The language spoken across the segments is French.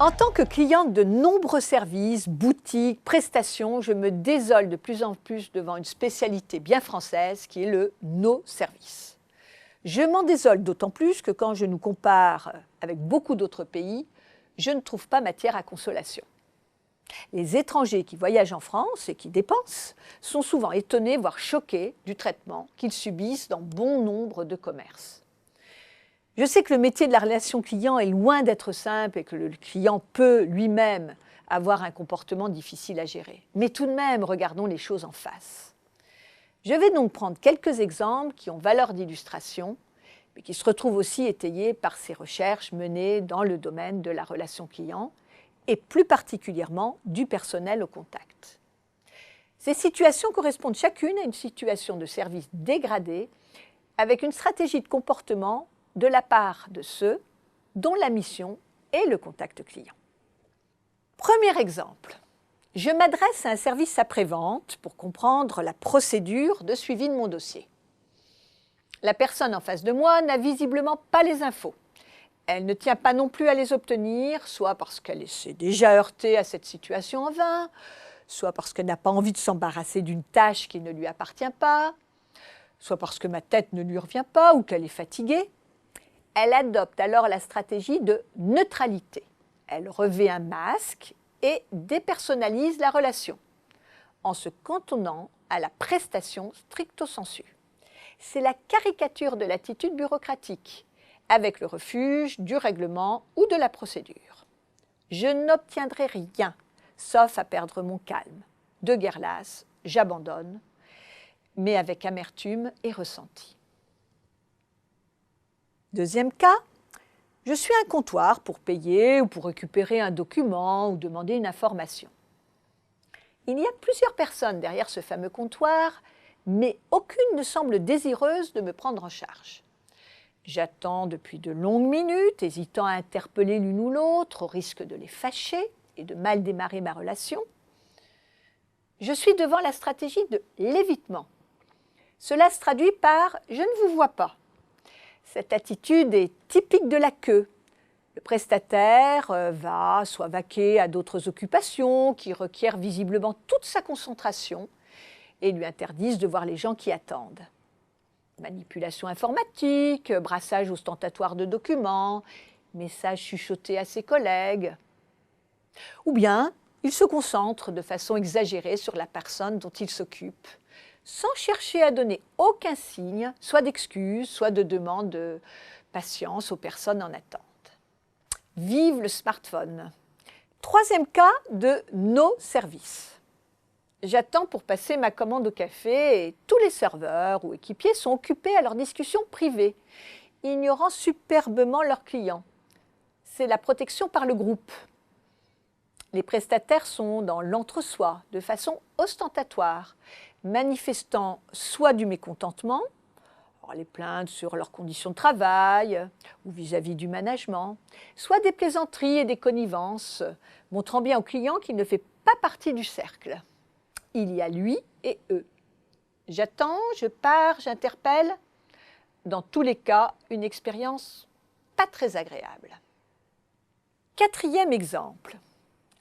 En tant que cliente de nombreux services, boutiques, prestations, je me désole de plus en plus devant une spécialité bien française qui est le no-service. Je m'en désole d'autant plus que quand je nous compare avec beaucoup d'autres pays, je ne trouve pas matière à consolation. Les étrangers qui voyagent en France et qui dépensent sont souvent étonnés, voire choqués du traitement qu'ils subissent dans bon nombre de commerces. Je sais que le métier de la relation client est loin d'être simple et que le client peut lui-même avoir un comportement difficile à gérer. Mais tout de même, regardons les choses en face. Je vais donc prendre quelques exemples qui ont valeur d'illustration, mais qui se retrouvent aussi étayés par ces recherches menées dans le domaine de la relation client et plus particulièrement du personnel au contact. Ces situations correspondent chacune à une situation de service dégradé avec une stratégie de comportement de la part de ceux dont la mission est le contact client. Premier exemple, je m'adresse à un service après-vente pour comprendre la procédure de suivi de mon dossier. La personne en face de moi n'a visiblement pas les infos. Elle ne tient pas non plus à les obtenir, soit parce qu'elle s'est déjà heurtée à cette situation en vain, soit parce qu'elle n'a pas envie de s'embarrasser d'une tâche qui ne lui appartient pas, soit parce que ma tête ne lui revient pas ou qu'elle est fatiguée. Elle adopte alors la stratégie de neutralité. Elle revêt un masque et dépersonnalise la relation, en se cantonnant à la prestation stricto sensu. C'est la caricature de l'attitude bureaucratique, avec le refuge du règlement ou de la procédure. Je n'obtiendrai rien, sauf à perdre mon calme. De guerre lasse, j'abandonne, mais avec amertume et ressenti. Deuxième cas, je suis à un comptoir pour payer ou pour récupérer un document ou demander une information. Il y a plusieurs personnes derrière ce fameux comptoir, mais aucune ne semble désireuse de me prendre en charge. J'attends depuis de longues minutes, hésitant à interpeller l'une ou l'autre, au risque de les fâcher et de mal démarrer ma relation. Je suis devant la stratégie de l'évitement. Cela se traduit par « je ne vous vois pas ». Cette attitude est typique de la queue. Le prestataire va soit vaquer à d'autres occupations qui requièrent visiblement toute sa concentration et lui interdisent de voir les gens qui attendent. Manipulation informatique, brassage ostentatoire de documents, messages chuchotés à ses collègues. Ou bien, il se concentre de façon exagérée sur la personne dont il s'occupe, sans chercher à donner aucun signe, soit d'excuse, soit de demande de patience aux personnes en attente. Vive le smartphone! Troisième cas de no-service. J'attends pour passer ma commande au café et tous les serveurs ou équipiers sont occupés à leur discussion privée, ignorant superbement leurs clients. C'est la protection par le groupe. Les prestataires sont dans l'entre-soi, de façon ostentatoire, manifestant soit du mécontentement, les plaintes sur leurs conditions de travail ou vis-à-vis du management, soit des plaisanteries et des connivences, montrant bien au client qu'il ne fait pas partie du cercle. Il y a lui et eux. J'attends, je pars, j'interpelle. Dans tous les cas, une expérience pas très agréable. Quatrième exemple.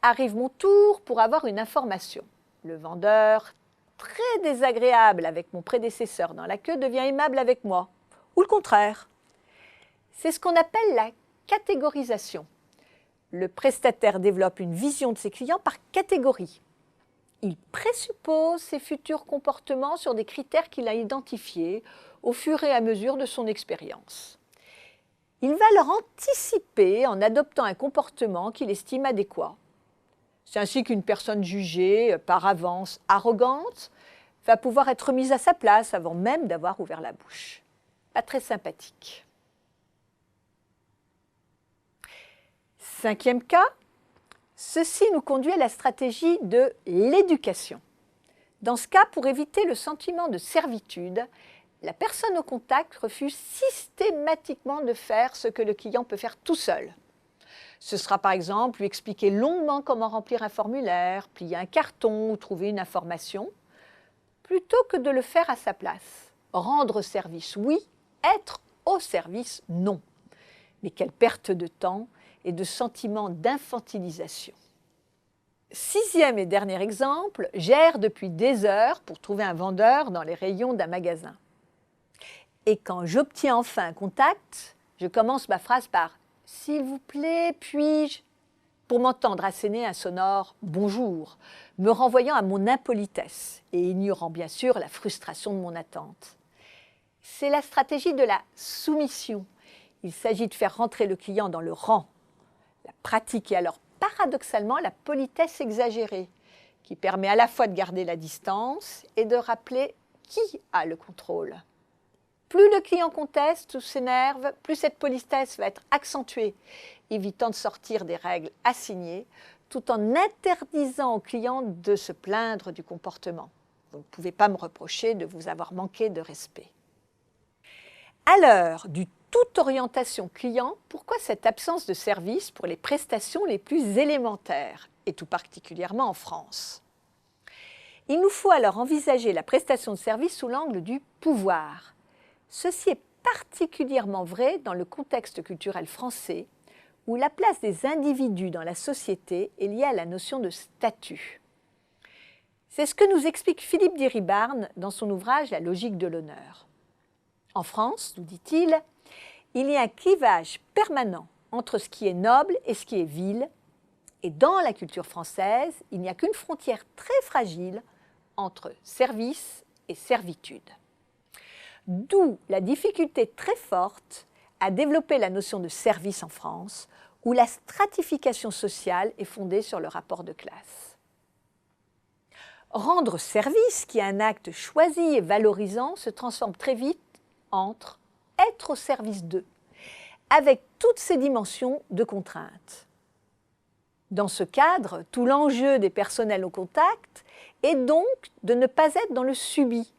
Arrive mon tour pour avoir une information. Le vendeur, très désagréable avec mon prédécesseur dans la queue, devient aimable avec moi. Ou le contraire. C'est ce qu'on appelle la catégorisation. Le prestataire développe une vision de ses clients par catégorie. Il présuppose ses futurs comportements sur des critères qu'il a identifiés au fur et à mesure de son expérience. Il va leur anticiper en adoptant un comportement qu'il estime adéquat. C'est ainsi qu'une personne jugée par avance arrogante va pouvoir être mise à sa place avant même d'avoir ouvert la bouche. Pas très sympathique. Cinquième cas, ceci nous conduit à la stratégie de l'éducation. Dans ce cas, pour éviter le sentiment de servitude, la personne au contact refuse systématiquement de faire ce que le client peut faire tout seul. Ce sera par exemple lui expliquer longuement comment remplir un formulaire, plier un carton ou trouver une information, plutôt que de le faire à sa place. Rendre service, oui, être au service, non. Mais quelle perte de temps et de sentiment d'infantilisation. Sixième et dernier exemple, j'erre depuis des heures pour trouver un vendeur dans les rayons d'un magasin. Et quand j'obtiens enfin un contact, je commence ma phrase par « S'il vous plaît, puis-je » pour m'entendre asséner un sonore « Bonjour », me renvoyant à mon impolitesse et ignorant bien sûr la frustration de mon attente. C'est la stratégie de la soumission. Il s'agit de faire rentrer le client dans le rang. La pratique est alors paradoxalement la politesse exagérée, qui permet à la fois de garder la distance et de rappeler qui a le contrôle. Plus le client conteste ou s'énerve, plus cette politesse va être accentuée, évitant de sortir des règles assignées, tout en interdisant au client de se plaindre du comportement. Vous ne pouvez pas me reprocher de vous avoir manqué de respect. À l'heure du toute orientation client, pourquoi cette absence de service pour les prestations les plus élémentaires, et tout particulièrement en France? Il nous faut alors envisager la prestation de service sous l'angle du pouvoir. Ceci est particulièrement vrai dans le contexte culturel français, où la place des individus dans la société est liée à la notion de statut. C'est ce que nous explique Philippe d'Iribarne dans son ouvrage « La logique de l'honneur ». En France, nous dit-il, il y a un clivage permanent entre ce qui est noble et ce qui est vil, et dans la culture française, il n'y a qu'une frontière très fragile entre service et servitude. D'où la difficulté très forte à développer la notion de service en France, où la stratification sociale est fondée sur le rapport de classe. Rendre service, qui est un acte choisi et valorisant, se transforme très vite entre être au service d'eux, avec toutes ces dimensions de contrainte. Dans ce cadre, tout l'enjeu des personnels au contact est donc de ne pas être dans le subi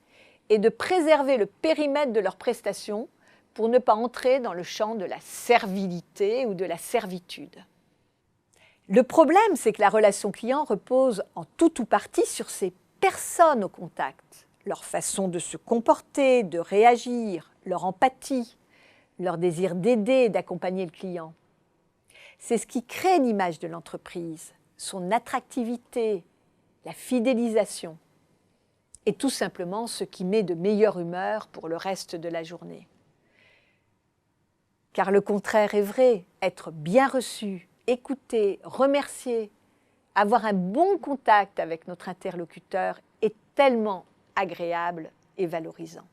et de préserver le périmètre de leurs prestations pour ne pas entrer dans le champ de la servilité ou de la servitude. Le problème, c'est que la relation client repose en tout ou partie sur ces personnes au contact, leur façon de se comporter, de réagir, leur empathie, leur désir d'aider et d'accompagner le client. C'est ce qui crée l'image de l'entreprise, son attractivité, la fidélisation, et tout simplement ce qui met de meilleure humeur pour le reste de la journée. Car le contraire est vrai, être bien reçu, écouté, remercié, avoir un bon contact avec notre interlocuteur est tellement agréable et valorisant.